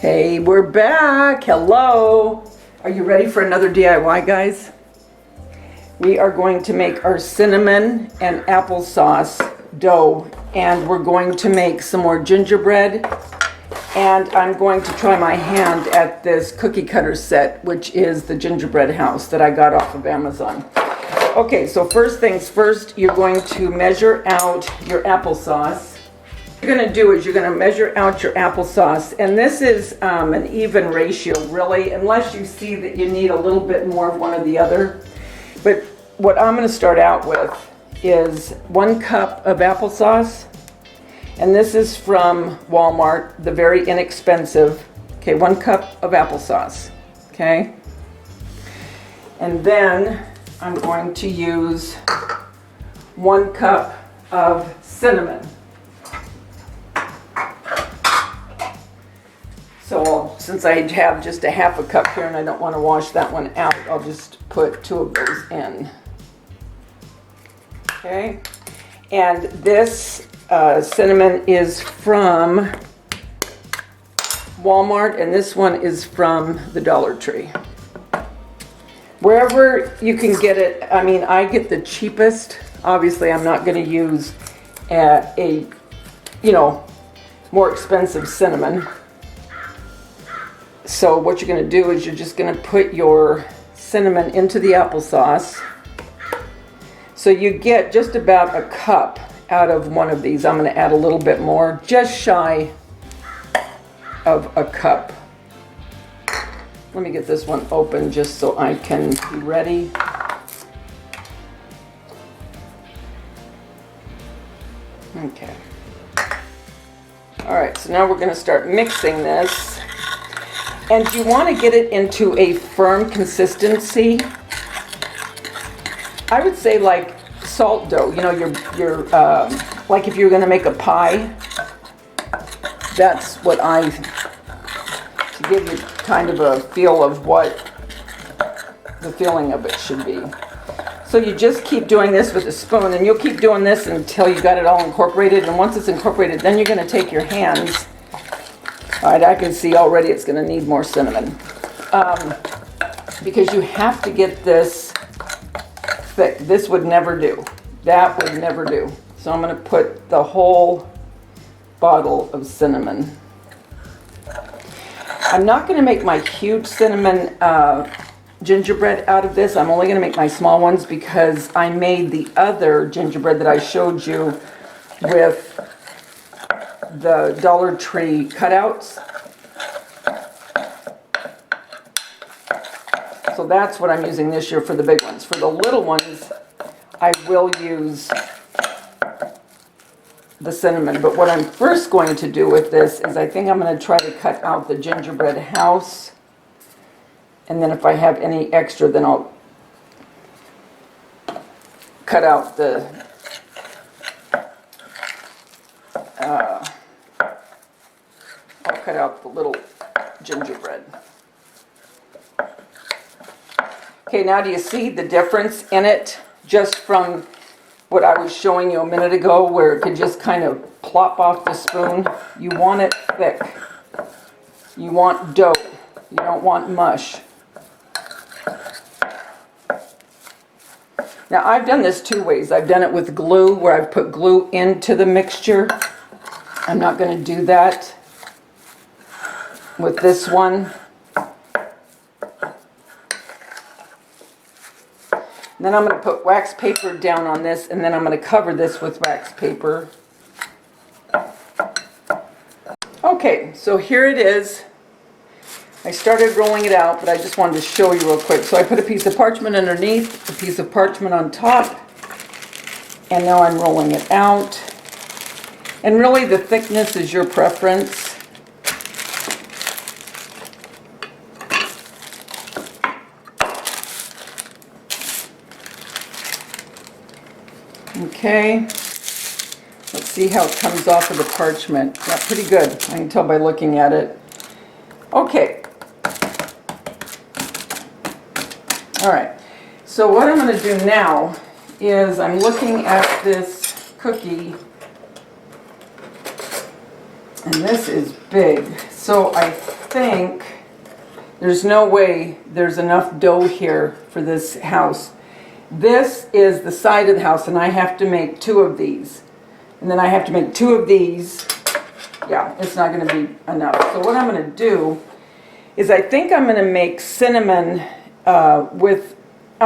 Hey, we're back. Hello. Are you ready for another DIY, guys? We are going to make our cinnamon and applesauce dough, and we're going to make some more gingerbread, and I'm going to try my hand at this cookie cutter set, which is the gingerbread house that I got off of Amazon. Okay, so first things first, you're going to measure out your applesauce. What you're going to do is you're going to measure out your applesauce, and this is an even ratio, really, unless you see that you need a little bit more of one or the other. But what I'm going to start out with is 1 cup of applesauce, and this is from Walmart, the very inexpensive. Okay, 1 cup of applesauce. Okay, and then I'm going to use 1 cup of cinnamon. So since I have just a half a cup here and I don't want to wash that one out, I'll just put 2 of those in. Okay, and this cinnamon is from Walmart, and this one is from the Dollar Tree. Wherever you can get it, I mean, I get the cheapest. Obviously, I'm not going to use a more expensive cinnamon. So what you're going to do is you're just going to put your cinnamon into the applesauce. So you get just about a cup out of one of these. I'm going to add a little bit more, just shy of a cup. Let me get this one open just so I can be ready. Okay. All right, so now we're going to start mixing this. And you want to get it into a firm consistency. I would say like salt dough. You know, your like if you're going to make a pie. That's what to give you kind of a feel of what the feeling of it should be. So you just keep doing this with a spoon, and you'll keep doing this until you got it all incorporated. And once it's incorporated, then you're going to take your hands. All right, I can see already it's going to need more cinnamon. Because you have to get this thick. This would never do. That would never do. So I'm going to put the whole bottle of cinnamon. I'm not going to make my huge cinnamon gingerbread out of this. I'm only going to make my small ones because I made the other gingerbread that I showed you with the Dollar Tree cutouts. So that's what I'm using this year for the big ones. For the little ones, I will use the cinnamon. But what I'm first going to do with this is I think I'm going to try to cut out the gingerbread house. And then if I have any extra, then I'll cut out the little gingerbread. Okay, now do you see the difference in it just from what I was showing you a minute ago, where it could just kind of plop off the spoon? You want it thick. You want dough. You don't want mush. Now I've done this 2 ways. I've done it with glue, where I've put glue into the mixture. I'm not going to do that with this one. And then I'm going to put wax paper down on this, and then I'm going to cover this with wax paper. Okay, so here it is. I started rolling it out, but I just wanted to show you real quick. So I put a piece of parchment underneath, a piece of parchment on top, and now I'm rolling it out. And really the thickness is your preference. Okay, let's see how it comes off of the parchment. Yeah, pretty good. I can tell by looking at it. Okay. All right. So what I'm going to do now is I'm looking at this cookie And this is big. So I think there's no way there's enough dough here for this house. This is the side of the house, and I have to make 2 of these. And then I have to make 2 of these. Yeah, it's not going to be enough. So what I'm going to do is I think I'm going to make cinnamon I'm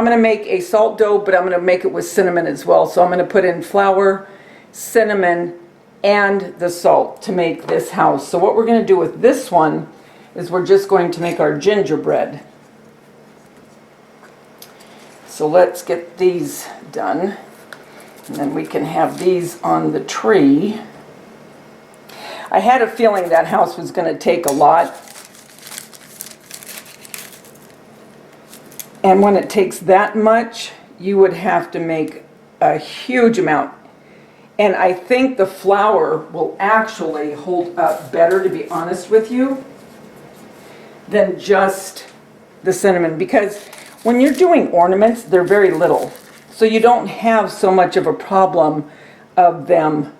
going to make a salt dough, but I'm going to make it with cinnamon as well. So I'm going to put in flour, cinnamon, and the salt to make this house. So what we're going to do with this one is we're just going to make our gingerbread. So let's get these done, and then we can have these on the tree. I had a feeling that house was going to take a lot. And when it takes that much, you would have to make a huge amount. And I think the flour will actually hold up better, to be honest with you, than just the cinnamon. Because when you're doing ornaments, they're very little. So you don't have so much of a problem of them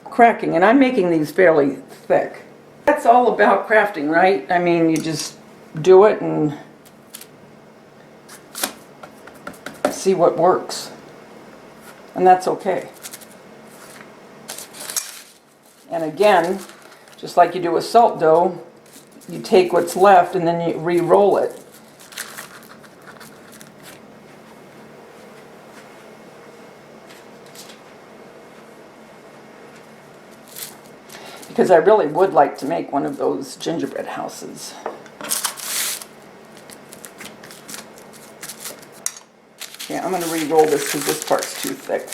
cracking. And I'm making these fairly thick. That's all about crafting, right? I mean, you just do it and see what works, and that's okay. And again, just like you do with salt dough, you take what's left and then you re-roll it. Because I really would like to make one of those gingerbread houses. Yeah, I'm going to re-roll this because this part's too thick.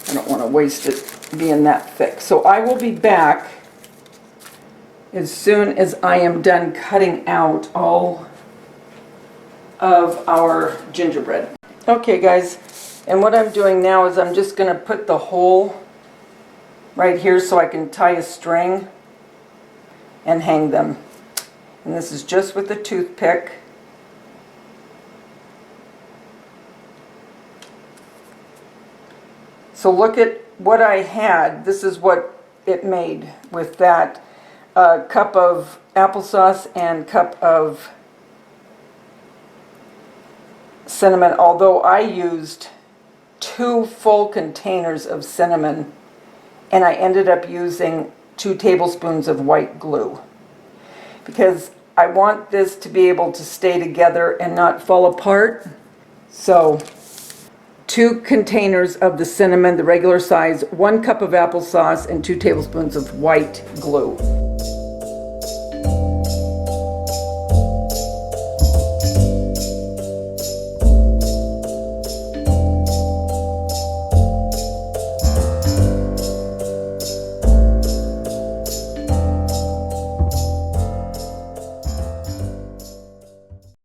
I don't want to waste it being that thick. So I will be back as soon as I am done cutting out all of our gingerbread. Okay guys, and what I'm doing now is I'm just going to put the hole right here so I can tie a string and hang them. And this is just with a toothpick. So look at what I had. This is what it made with that cup of applesauce and cup of cinnamon, although I used 2 full containers of cinnamon, and I ended up using 2 tablespoons of white glue because I want this to be able to stay together and not fall apart. So 2 containers of the cinnamon, the regular size, 1 cup of applesauce, and 2 tablespoons of white glue.